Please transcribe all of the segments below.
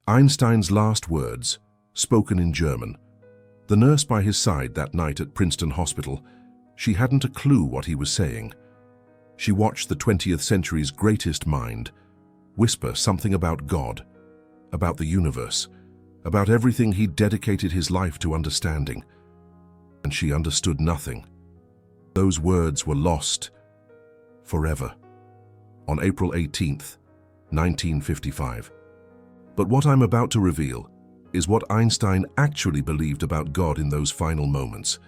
Einstein's last words, spoken in German. The nurse by his side that night at Princeton Hospital, she hadn't a clue what he was saying. She watched the 20th century's greatest mind whisper something about God, about the universe, about everything he'd dedicated his life to understanding. And she understood nothing. Those words were lost forever. On April 18th, 1955. But what I'm about to reveal is what Einstein actually believed about God in those final moments.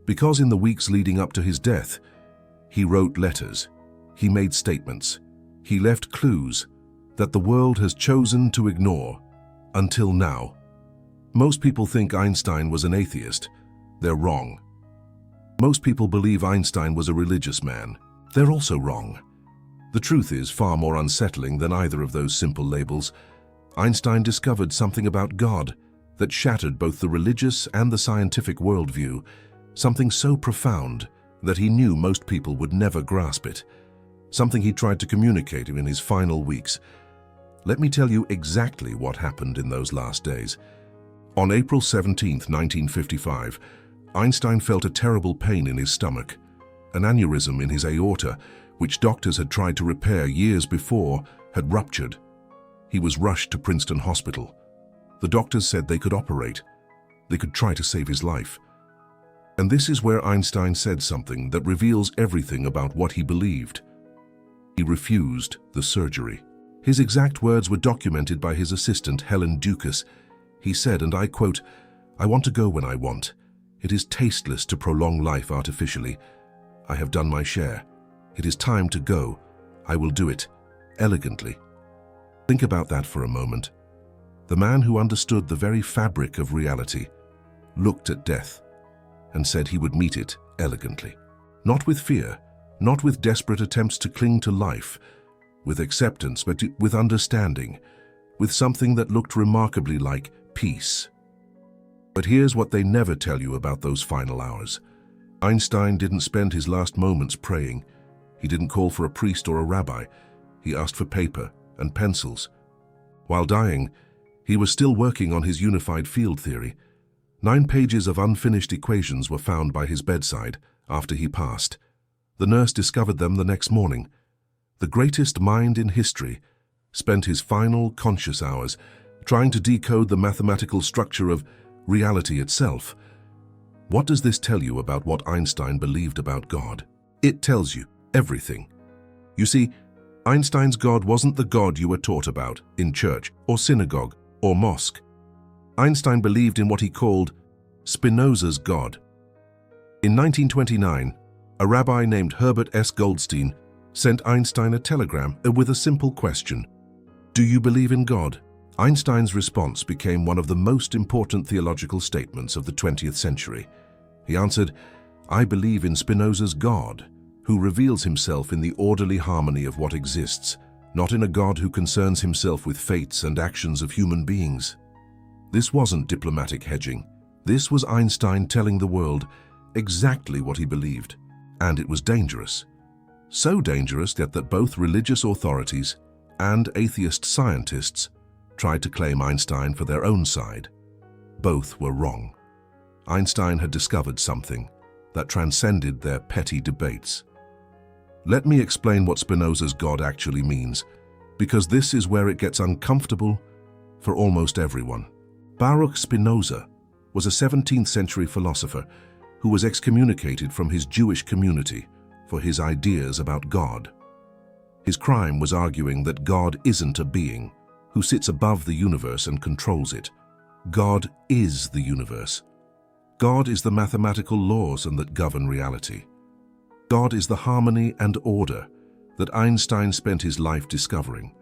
Because in the weeks leading up to his death, he wrote letters, he made statements, he left clues that the world has chosen to ignore until now. Most people think Einstein was an atheist. They're wrong. Most people believe Einstein was a religious man. They're also wrong. The truth is far more unsettling than either of those simple labels. Einstein discovered something about God that shattered both the religious and the scientific worldview, something so profound that he knew most people would never grasp it, something he tried to communicate in his final weeks. Let me tell you exactly what happened in those last days. On April 17, 1955, Einstein felt a terrible pain in his stomach, an aneurysm in his aorta, which doctors had tried to repair years before, had ruptured. He was rushed to Princeton Hospital. The doctors said they could operate. They could try to save his life. And this is where Einstein said something that reveals everything about what he believed. He refused the surgery. His exact words were documented by his assistant, Helen Dukas. He said, and I quote, "I want to go when I want. It is tasteless to prolong life artificially. I have done my share. It is time to go. I will do it, elegantly." Think about that for a moment. The man who understood the very fabric of reality looked at death and said he would meet it elegantly. Not with fear, not with desperate attempts to cling to life, with acceptance, but with understanding, with something that looked remarkably like peace. But here's what they never tell you about those final hours. Einstein didn't spend his last moments praying. He didn't call for a priest or a rabbi. He asked for paper and pencils. While dying, he was still working on his unified field theory. 9 pages of unfinished equations were found by his bedside after he passed. The nurse discovered them the next morning. The greatest mind in history spent his final conscious hours trying to decode the mathematical structure of reality itself. What does this tell you about what Einstein believed about God? It tells you everything. You see, Einstein's God wasn't the God you were taught about in church or synagogue or mosque. Einstein believed in what he called Spinoza's God. In 1929, a rabbi named Herbert S. Goldstein sent Einstein a telegram with a simple question: "Do you believe in God?" Einstein's response became one of the most important theological statements of the 20th century. He answered, "I believe in Spinoza's God, who reveals himself in the orderly harmony of what exists, not in a God who concerns himself with fates and actions of human beings." This wasn't diplomatic hedging. This was Einstein telling the world exactly what he believed. And it was dangerous. So dangerous that both religious authorities and atheist scientists tried to claim Einstein for their own side. Both were wrong. Einstein had discovered something that transcended their petty debates. Let me explain what Spinoza's God actually means, because this is where it gets uncomfortable for almost everyone. Baruch Spinoza was a 17th century philosopher who was excommunicated from his Jewish community for his ideas about God. His crime was arguing that God isn't a being who sits above the universe and controls it. God is the universe. God is the mathematical laws that govern reality. God is the harmony and order that Einstein spent his life discovering.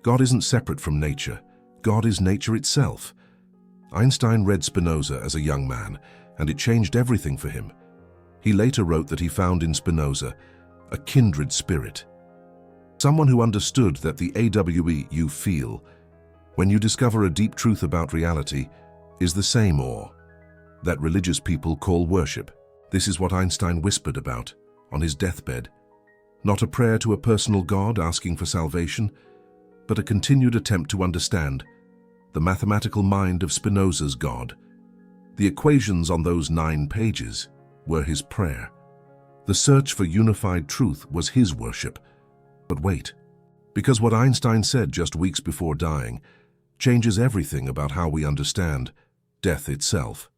God isn't separate from nature. God is nature itself. Einstein read Spinoza as a young man, and it changed everything for him. He later wrote that he found in Spinoza a kindred spirit, someone who understood that the awe you feel when you discover a deep truth about reality is the same awe that religious people call worship. This is what Einstein whispered about on his deathbed. Not a prayer to a personal God asking for salvation, but a continued attempt to understand the mathematical mind of Spinoza's God. The equations on those 9 pages were his prayer. The search for unified truth was his worship. But wait, because what Einstein said just weeks before dying changes everything about how we understand death itself.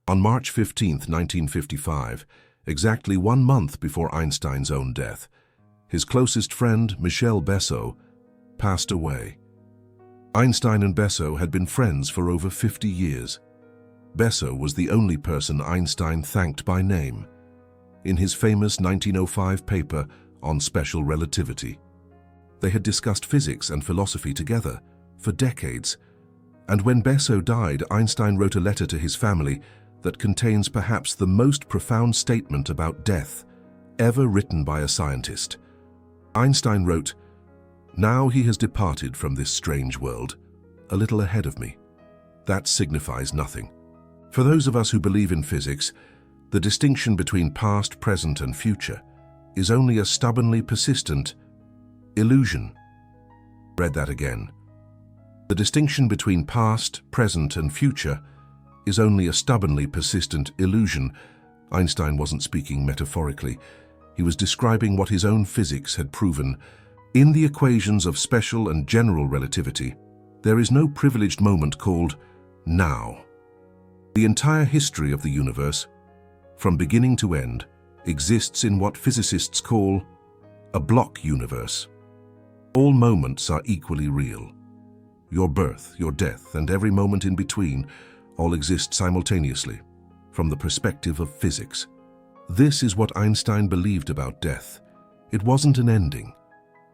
On March 15, 1955, exactly 1 month before Einstein's own death, his closest friend, Michel Besso, passed away. Einstein and Besso had been friends for over 50 years. Besso was the only person Einstein thanked by name in his famous 1905 paper on special relativity. They had discussed physics and philosophy together for decades, and when Besso died, Einstein wrote a letter to his family that contains perhaps the most profound statement about death ever written by a scientist. Einstein wrote, "Now he has departed from this strange world, a little ahead of me. That signifies nothing. For those of us who believe in physics, the distinction between past, present, and future is only a stubbornly persistent illusion." Read that again. The distinction between past, present, and future is only a stubbornly persistent illusion. Einstein wasn't speaking metaphorically. He was describing what his own physics had proven. In the equations of special and general relativity, there is no privileged moment called now. The entire history of the universe, from beginning to end, exists in what physicists call a block universe. All moments are equally real. Your birth, your death, and every moment in between all exist simultaneously, from the perspective of physics. This is what Einstein believed about death. It wasn't an ending.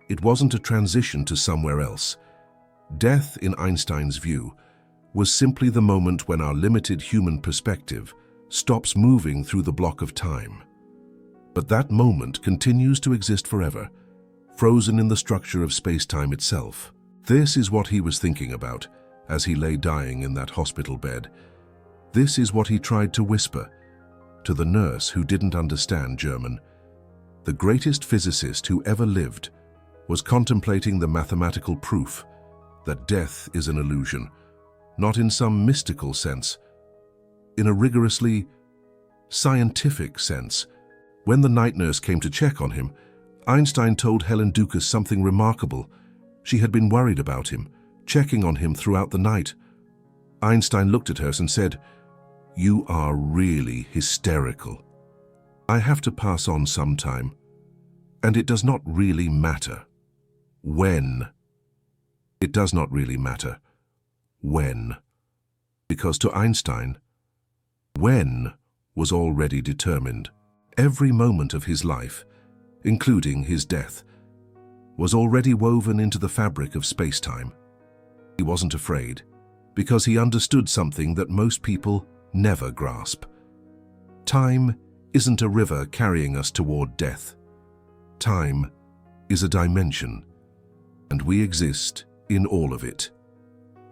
It wasn't a transition to somewhere else. Death, in Einstein's view, was simply the moment when our limited human perspective stops moving through the block of time. But that moment continues to exist forever, frozen in the structure of space-time itself. This is what he was thinking about as he lay dying in that hospital bed. This is what he tried to whisper to the nurse who didn't understand German. The greatest physicist who ever lived was contemplating the mathematical proof that death is an illusion, not in some mystical sense, in a rigorously scientific sense. When the night nurse came to check on him, Einstein told Helen Dukas something remarkable. She had been worried about him, checking on him throughout the night. Einstein looked at her and said, "You are really hysterical. I have to pass on sometime, and it does not really matter when. It does not really matter when." Because to Einstein, when was already determined. Every moment of his life, including his death, was already woven into the fabric of space-time. He wasn't afraid, because he understood something that most people never grasp. Time isn't a river carrying us toward death. Time is a dimension, and we exist in all of it,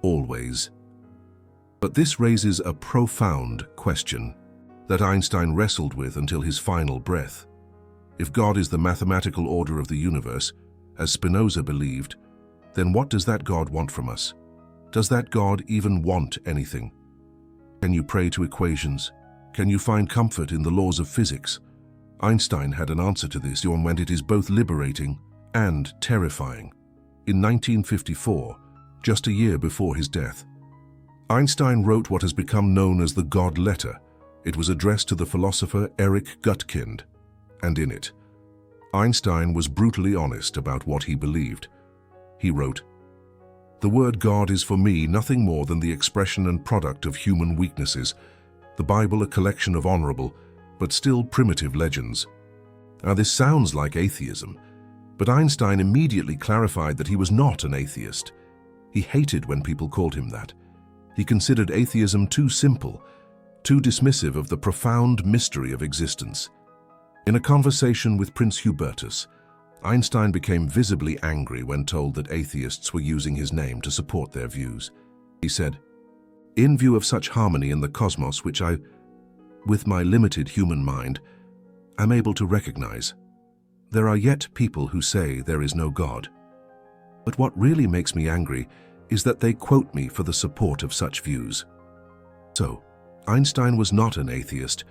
always. But this raises a profound question that Einstein wrestled with until his final breath. If God is the mathematical order of the universe, as Spinoza believed, then what does that God want from us? Does that God even want anything? Can you pray to equations? Can you find comfort in the laws of physics? Einstein had an answer to this when it is both liberating and terrifying. In 1954, just a year before his death, Einstein wrote what has become known as the God Letter. It was addressed to the philosopher Erich Gutkind, and in it, Einstein was brutally honest about what he believed. He wrote, "The word God is for me nothing more than the expression and product of human weaknesses, the Bible a collection of honorable, but still primitive legends." Now this sounds like atheism, but Einstein immediately clarified that he was not an atheist. He hated when people called him that. He considered atheism too simple, too dismissive of the profound mystery of existence. In a conversation with Prince Hubertus, Einstein became visibly angry when told that atheists were using his name to support their views. He said, "In view of such harmony in the cosmos which I, with my limited human mind, am able to recognize, there are yet people who say there is no God. But what really makes me angry is that they quote me for the support of such views. So, Einstein was not an atheist,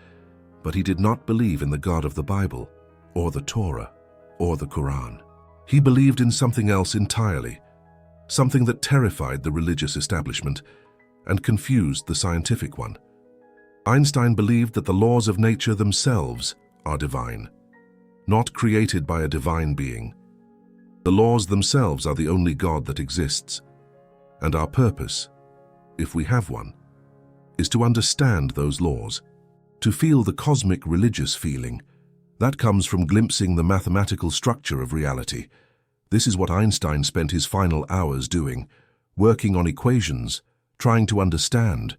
but he did not believe in the God of the Bible, or the Torah, or the Quran. He believed in something else entirely, something that terrified the religious establishment and confused the scientific one. Einstein believed that the laws of nature themselves are divine, not created by a divine being. The laws themselves are the only God that exists, and our purpose, if we have one, is to understand those laws, to feel the cosmic religious feeling. That comes from glimpsing the mathematical structure of reality. This is what Einstein spent his final hours doing, working on equations, trying to understand,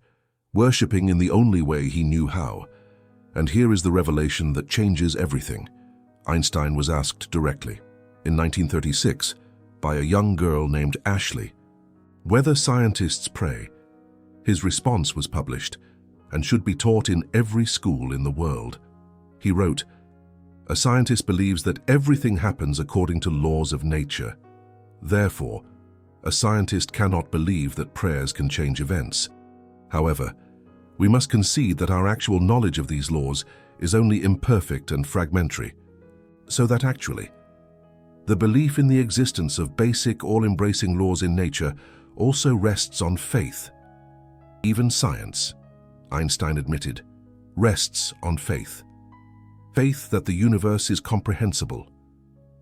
worshipping in the only way he knew how. And here is the revelation that changes everything. Einstein was asked directly, in 1936, by a young girl named Ashley, whether scientists pray. His response was published and should be taught in every school in the world. He wrote, "A scientist believes that everything happens according to laws of nature. Therefore, a scientist cannot believe that prayers can change events. However, we must concede that our actual knowledge of these laws is only imperfect and fragmentary, so that actually, the belief in the existence of basic, all-embracing laws in nature also rests on faith. Even science," Einstein admitted, "rests on faith. Faith that the universe is comprehensible.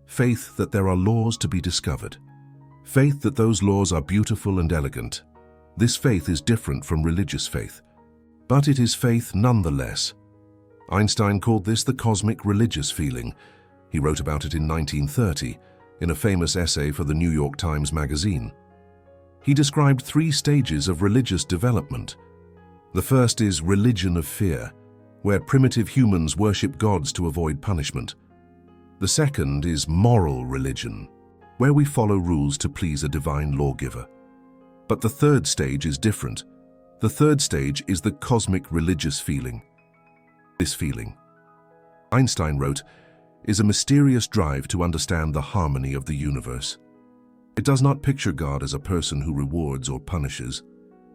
Faith that there are laws to be discovered. Faith that those laws are beautiful and elegant. This faith is different from religious faith, but it is faith nonetheless." Einstein called this the cosmic religious feeling. He wrote about it in 1930 in a famous essay for the New York Times magazine. He described 3 stages of religious development. The first is religion of fear, where primitive humans worship gods to avoid punishment. The second is moral religion, where we follow rules to please a divine lawgiver. But the third stage is different. The third stage is the cosmic religious feeling. This feeling, Einstein wrote, is a mysterious drive to understand the harmony of the universe. It does not picture God as a person who rewards or punishes.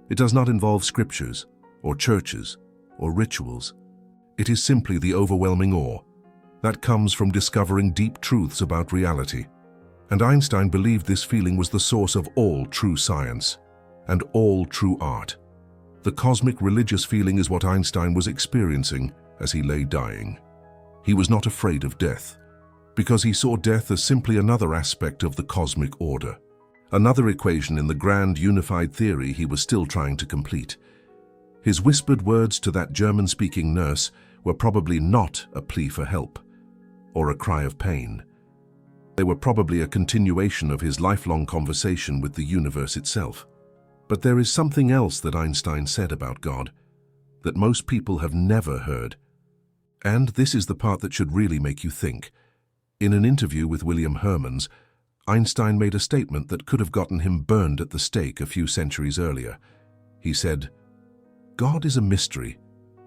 It does not involve scriptures, or churches, or rituals. It is simply the overwhelming awe that comes from discovering deep truths about reality. And Einstein believed this feeling was the source of all true science and all true art. The cosmic religious feeling is what Einstein was experiencing as he lay dying. He was not afraid of death, because he saw death as simply another aspect of the cosmic order, another equation in the grand unified theory he was still trying to complete. His whispered words to that German-speaking nurse were probably not a plea for help or a cry of pain. They were probably a continuation of his lifelong conversation with the universe itself. But there is something else that Einstein said about God that most people have never heard. And this is the part that should really make you think. In an interview with William Hermans, Einstein made a statement that could have gotten him burned at the stake a few centuries earlier. He said, "God is a mystery,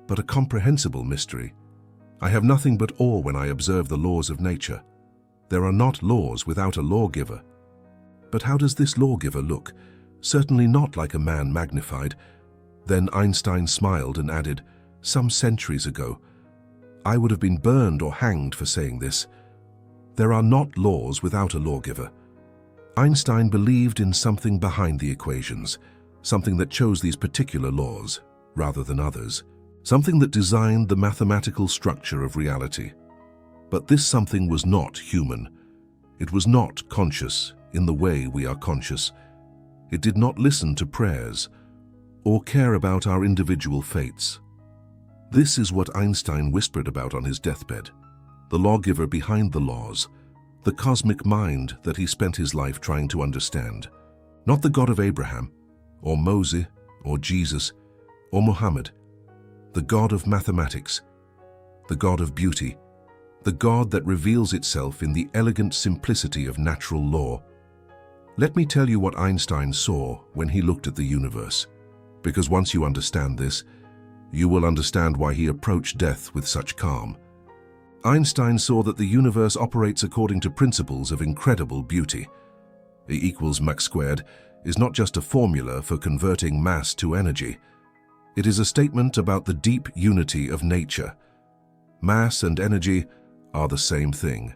but a comprehensible mystery. I have nothing but awe when I observe the laws of nature. There are not laws without a lawgiver. But how does this lawgiver look? Certainly not like a man magnified." Then Einstein smiled and added, "Some centuries ago, I would have been burned or hanged for saying this. There are not laws without a lawgiver." Einstein believed in something behind the equations, something that chose these particular laws rather than others, something that designed the mathematical structure of reality. But this something was not human. It was not conscious in the way we are conscious. It did not listen to prayers or care about our individual fates. This is what Einstein whispered about on his deathbed, the lawgiver behind the laws, the cosmic mind that he spent his life trying to understand. Not the God of Abraham, or Moses, or Jesus, or Muhammad. The God of mathematics, the God of beauty, the God that reveals itself in the elegant simplicity of natural law. Let me tell you what Einstein saw when he looked at the universe, because once you understand this, you will understand why he approached death with such calm. Einstein saw that the universe operates according to principles of incredible beauty. E equals mc squared is not just a formula for converting mass to energy. It is a statement about the deep unity of nature. Mass and energy are the same thing.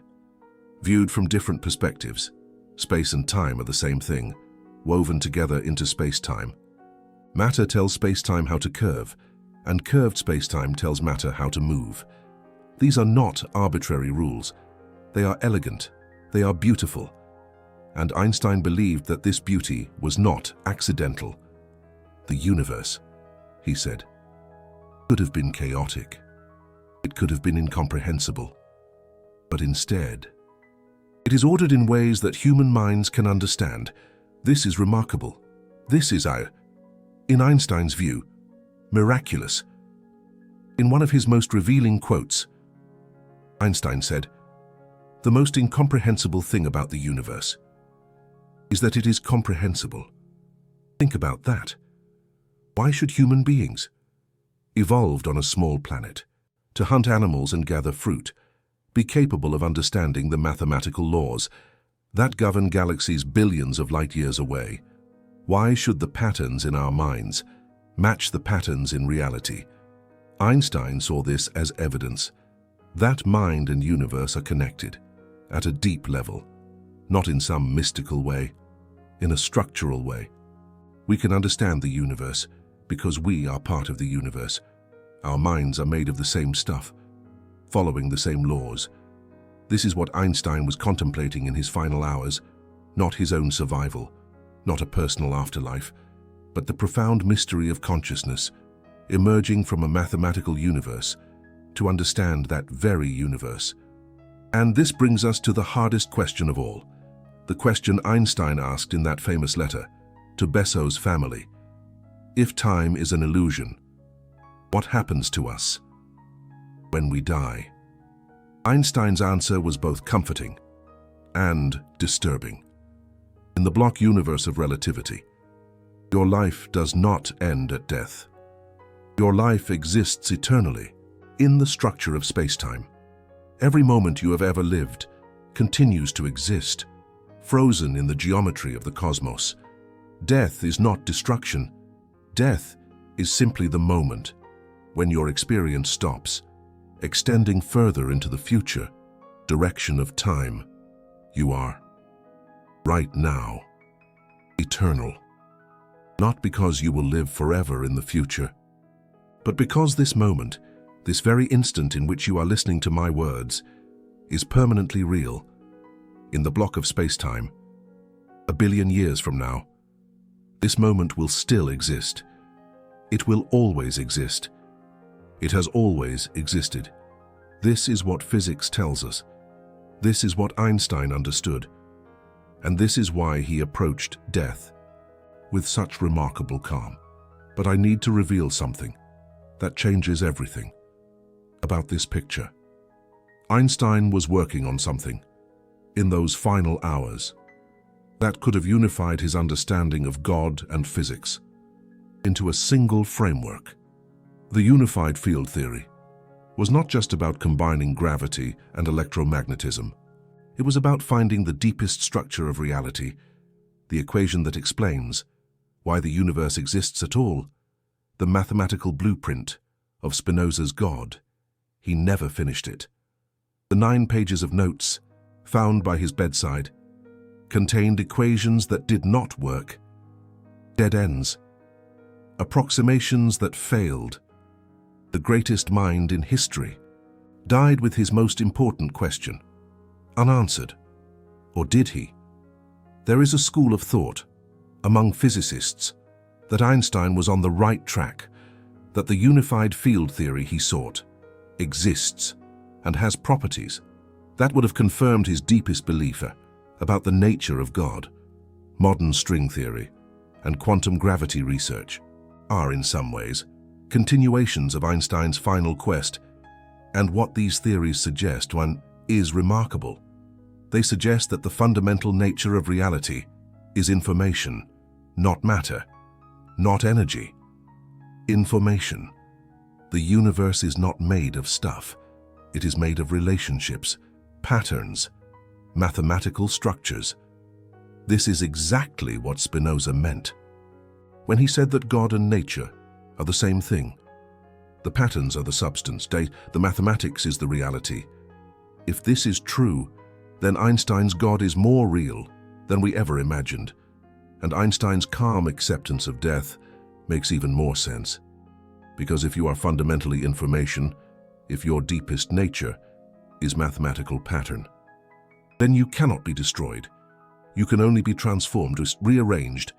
Viewed from different perspectives, space and time are the same thing, woven together into space-time. Matter tells space-time how to curve, and curved space-time tells matter how to move. These are not arbitrary rules. They are elegant, they are beautiful. And Einstein believed that this beauty was not accidental. The universe, he said, could have been chaotic. It could have been incomprehensible. But instead, it is ordered in ways that human minds can understand. This is remarkable. This is, in Einstein's view, miraculous. In one of his most revealing quotes, Einstein said, "The most incomprehensible thing about the universe is that it is comprehensible." Think about that. Why should human beings, evolved on a small planet, to hunt animals and gather fruit, be capable of understanding the mathematical laws that govern galaxies billions of light years away? Why should the patterns in our minds match the patterns in reality? Einstein saw this as evidence that mind and universe are connected at a deep level, not in some mystical way, in a structural way. We can understand the universe because we are part of the universe. Our minds are made of the same stuff, following the same laws. This is what Einstein was contemplating in his final hours, not his own survival, not a personal afterlife, but the profound mystery of consciousness emerging from a mathematical universe to understand that very universe. And this brings us to the hardest question of all, the question Einstein asked in that famous letter to Besso's family. If time is an illusion, what happens to us when we die? Einstein's answer was both comforting and disturbing. In the block universe of relativity, your life does not end at death. Your life exists eternally in the structure of space-time. Every moment you have ever lived continues to exist, frozen in the geometry of the cosmos. Death is not destruction. Death is simply the moment when your experience stops, extending further into the future, direction of time. You are, right now, eternal. Not because you will live forever in the future, but because this moment, this very instant in which you are listening to my words, is permanently real. In the block of space-time, 1 billion years from now, this moment will still exist. It will always exist. It has always existed. This is what physics tells us. This is what Einstein understood. And this is why he approached death with such remarkable calm. But I need to reveal something that changes everything about this picture. Einstein was working on something in those final hours that could have unified his understanding of God and physics into a single framework. The unified field theory was not just about combining gravity and electromagnetism. It was about finding the deepest structure of reality, the equation that explains why the universe exists at all, the mathematical blueprint of Spinoza's God. He never finished it. The 9 pages of notes found by his bedside contained equations that did not work, dead ends, approximations that failed. The greatest mind in history died with his most important question unanswered. Or did he? There is a school of thought among physicists that Einstein was on the right track, that the unified field theory he sought exists and has properties that would have confirmed his deepest belief about the nature of God. Modern string theory and quantum gravity research are, in some ways, continuations of Einstein's final quest, and what these theories suggest is remarkable. They suggest that the fundamental nature of reality is information, not matter, not energy. Information. The universe is not made of stuff. It is made of relationships, patterns, mathematical structures. This is exactly what Spinoza meant when he said that God and nature are the same thing. The patterns are the substance, the mathematics is the reality. If this is true, then Einstein's God is more real than we ever imagined, and Einstein's calm acceptance of death makes even more sense. Because if you are fundamentally information, if your deepest nature is mathematical pattern, then you cannot be destroyed. You can only be transformed, rearranged,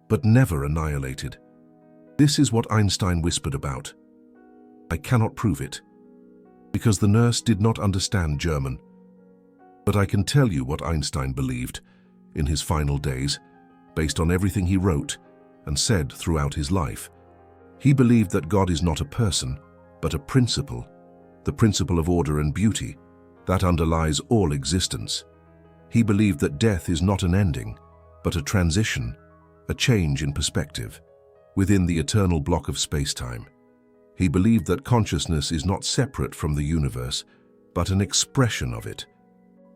but never annihilated. This is what Einstein whispered about. I cannot prove it, because the nurse did not understand German. But I can tell you what Einstein believed in his final days, based on everything he wrote and said throughout his life. He believed that God is not a person, but a principle, the principle of order and beauty that underlies all existence. He believed that death is not an ending, but a transition, a change in perspective, within the eternal block of space-time. He believed that consciousness is not separate from the universe, but an expression of it,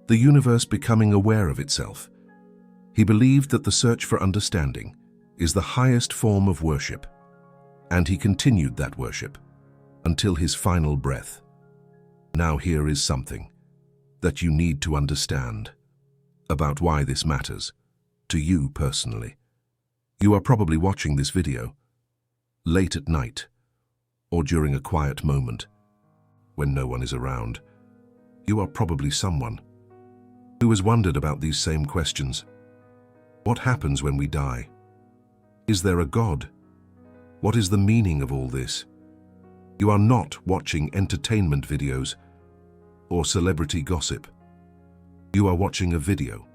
the universe becoming aware of itself. He believed that the search for understanding is the highest form of worship, and he continued that worship until his final breath. Now here is something that you need to understand about why this matters to you personally. You are probably watching this video late at night or during a quiet moment when no one is around. You are probably someone who has wondered about these same questions. What happens when we die? Is there a God? What is the meaning of all this? You are not watching entertainment videos or celebrity gossip. You are watching a video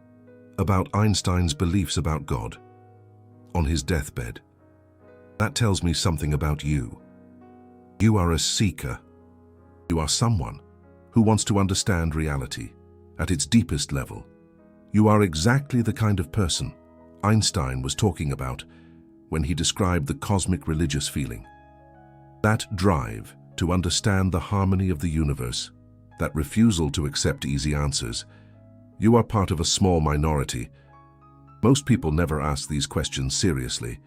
about Einstein's beliefs about God on his deathbed. That tells me something about you. You are a seeker. You are someone who wants to understand reality at its deepest level. You are exactly the kind of person Einstein was talking about when he described the cosmic religious feeling. That drive to understand the harmony of the universe, that refusal to accept easy answers. You are part of a small minority. Most people never ask these questions seriously.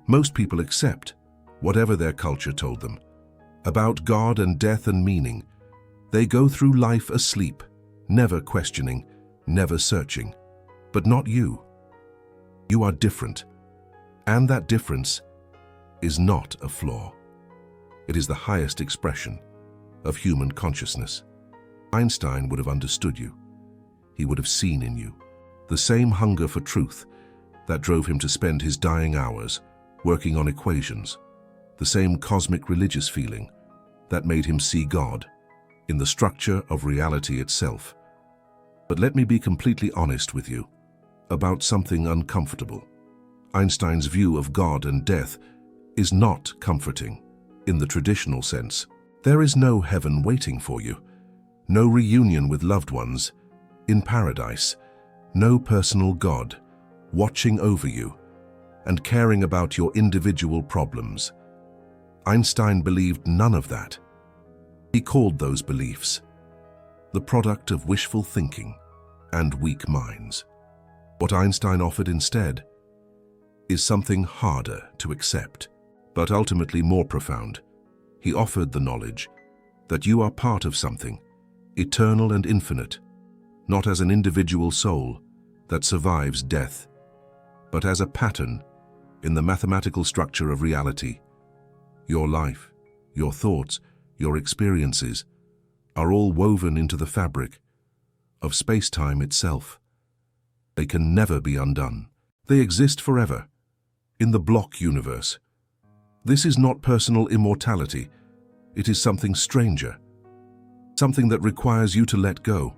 Most people accept whatever their culture told them about God and death and meaning. They go through life asleep, never questioning, never searching. But not you. You are different, and that difference is not a flaw. It is the highest expression of human consciousness. Einstein would have understood you. He would have seen in you the same hunger for truth that drove him to spend his dying hours working on equations, the same cosmic religious feeling that made him see God in the structure of reality itself. But let me be completely honest with you about something uncomfortable. Einstein's view of God and death is not comforting in the traditional sense. There is no heaven waiting for you, no reunion with loved ones in paradise, no personal God watching over you and caring about your individual problems. Einstein believed none of that. He called those beliefs the product of wishful thinking and weak minds. What Einstein offered instead is something harder to accept, but ultimately more profound. He offered the knowledge that you are part of something eternal and infinite, not as an individual soul that survives death, but as a pattern in the mathematical structure of reality. Your life, your thoughts, your experiences are all woven into the fabric of space-time itself. They can never be undone. They exist forever in the block universe. This is not personal immortality. It is something stranger, something that requires you to let go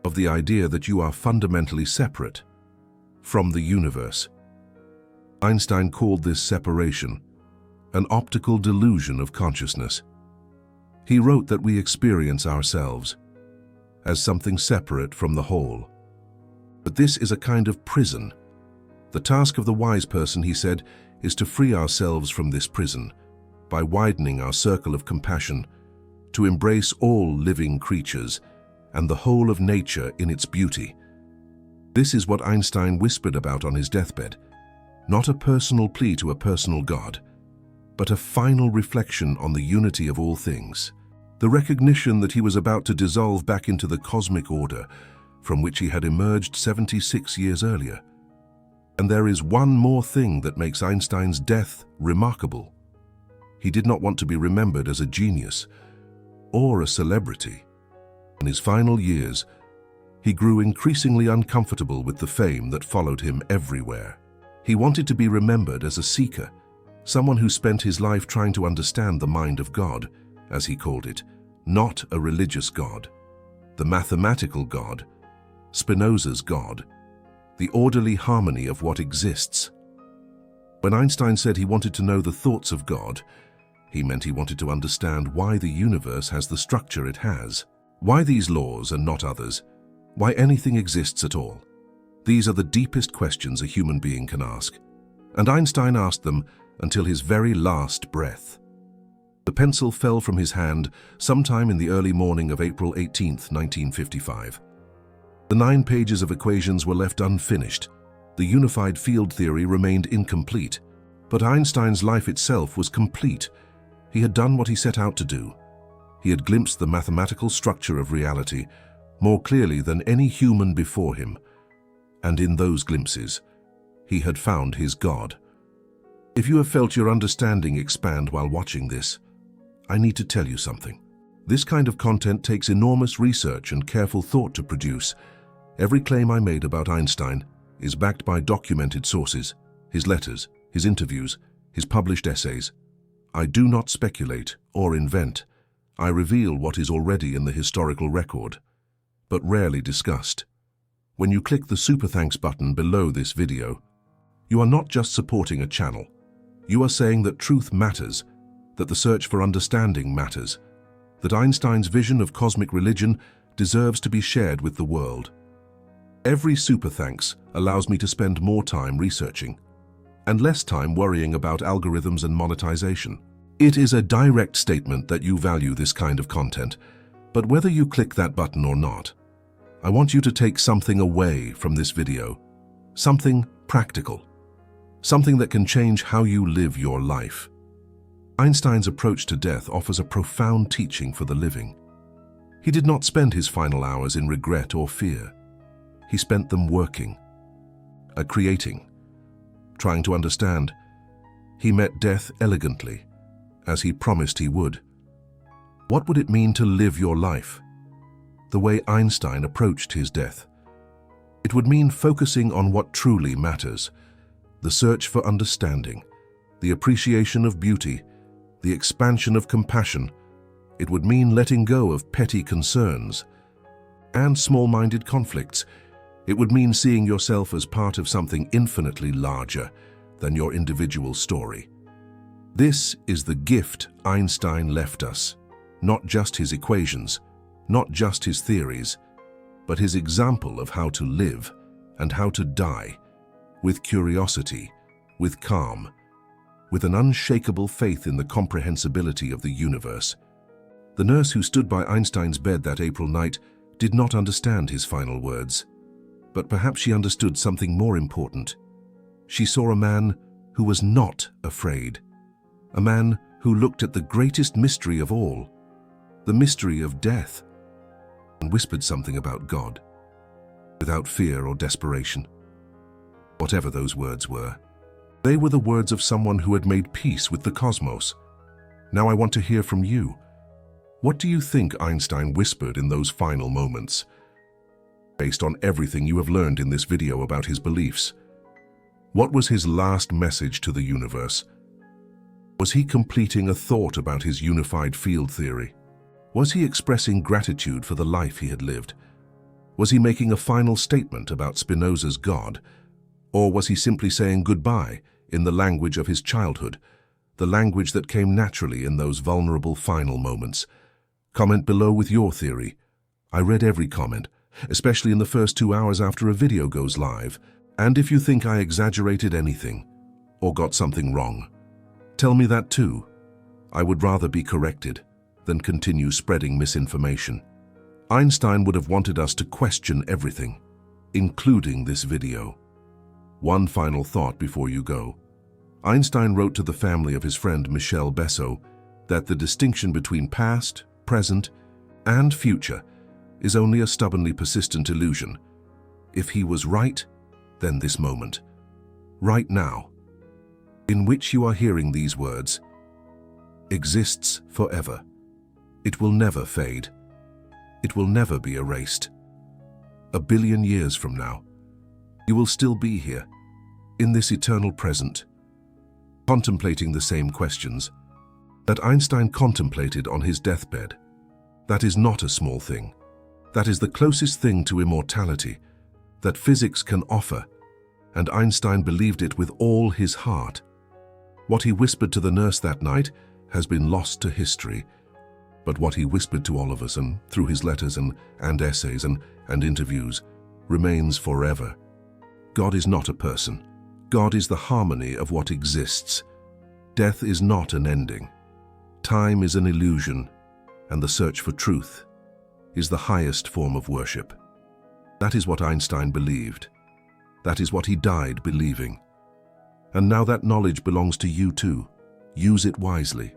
of the idea that you are fundamentally separate from the universe. Einstein called this separation an optical delusion of consciousness. He wrote that we experience ourselves as something separate from the whole. But this is a kind of prison. The task of the wise person, he said, is to free ourselves from this prison by widening our circle of compassion, to embrace all living creatures and the whole of nature in its beauty. This is what Einstein whispered about on his deathbed. Not a personal plea to a personal God, but a final reflection on the unity of all things. The recognition that he was about to dissolve back into the cosmic order from which he had emerged 76 years earlier. And there is one more thing that makes Einstein's death remarkable. He did not want to be remembered as a genius or a celebrity. In his final years, he grew increasingly uncomfortable with the fame that followed him everywhere. He wanted to be remembered as a seeker, someone who spent his life trying to understand the mind of God, as he called it, not a religious God, the mathematical God, Spinoza's God, the orderly harmony of what exists. When Einstein said he wanted to know the thoughts of God, he meant he wanted to understand why the universe has the structure it has, why these laws and not others, why anything exists at all. These are the deepest questions a human being can ask, and Einstein asked them until his very last breath. The pencil fell from his hand sometime in the early morning of April 18, 1955. The 9 pages of equations were left unfinished. The unified field theory remained incomplete, but Einstein's life itself was complete. He had done what he set out to do. He had glimpsed the mathematical structure of reality more clearly than any human before him, and in those glimpses, he had found his God. If you have felt your understanding expand while watching this, I need to tell you something. This kind of content takes enormous research and careful thought to produce. Every claim I made about Einstein is backed by documented sources, his letters, his interviews, his published essays. I do not speculate or invent. I reveal what is already in the historical record, but rarely discussed. When you click the Super Thanks button below this video, you are not just supporting a channel. You are saying that truth matters, that the search for understanding matters, that Einstein's vision of cosmic religion deserves to be shared with the world. Every Super Thanks allows me to spend more time researching and less time worrying about algorithms and monetization. It is a direct statement that you value this kind of content, but whether you click that button or not, I want you to take something away from this video, something practical, something that can change how you live your life. Einstein's approach to death offers a profound teaching for the living. He did not spend his final hours in regret or fear. He spent them working, creating, trying to understand. He met death elegantly, as he promised he would. What would it mean to live your life the way Einstein approached his death? It would mean focusing on what truly matters, the search for understanding, the appreciation of beauty, the expansion of compassion. It would mean letting go of petty concerns and small-minded conflicts. It would mean seeing yourself as part of something infinitely larger than your individual story. This is the gift Einstein left us, not just his equations, not just his theories, but his example of how to live and how to die, with curiosity, with calm, with an unshakable faith in the comprehensibility of the universe. The nurse who stood by Einstein's bed that April night did not understand his final words, but perhaps she understood something more important. She saw a man who was not afraid, a man who looked at the greatest mystery of all, the mystery of death, and whispered something about God, without fear or desperation. Whatever those words were, they were the words of someone who had made peace with the cosmos. Now I want to hear from you. What do you think Einstein whispered in those final moments? Based on everything you have learned in this video about his beliefs, what was his last message to the universe? Was he completing a thought about his unified field theory? Was he expressing gratitude for the life he had lived? Was he making a final statement about Spinoza's God? Or was he simply saying goodbye in the language of his childhood, the language that came naturally in those vulnerable final moments? Comment below with your theory. I read every comment, especially in the first 2 hours after a video goes live. And if you think I exaggerated anything or got something wrong, tell me that too. I would rather be corrected than continue spreading misinformation. Einstein would have wanted us to question everything. including this video. One final thought before you go. Einstein wrote to the family of his friend Michel Besso that the distinction between past, present, and future is only a stubbornly persistent illusion. If he was right, then this moment, right now, in which you are hearing these words, exists forever. It will never fade. It will never be erased. 1 billion years from now, you will still be here, in this eternal present, contemplating the same questions that Einstein contemplated on his deathbed. That is not a small thing. That is the closest thing to immortality that physics can offer, and Einstein believed it with all his heart. What he whispered to the nurse that night has been lost to history, but what he whispered to all of us and through his letters and essays and interviews remains forever. God is not a person. God is the harmony of what exists. Death is not an ending. Time is an illusion, and the search for truth is the highest form of worship. That is what Einstein believed. That is what he died believing. And now that knowledge belongs to you too. Use it wisely.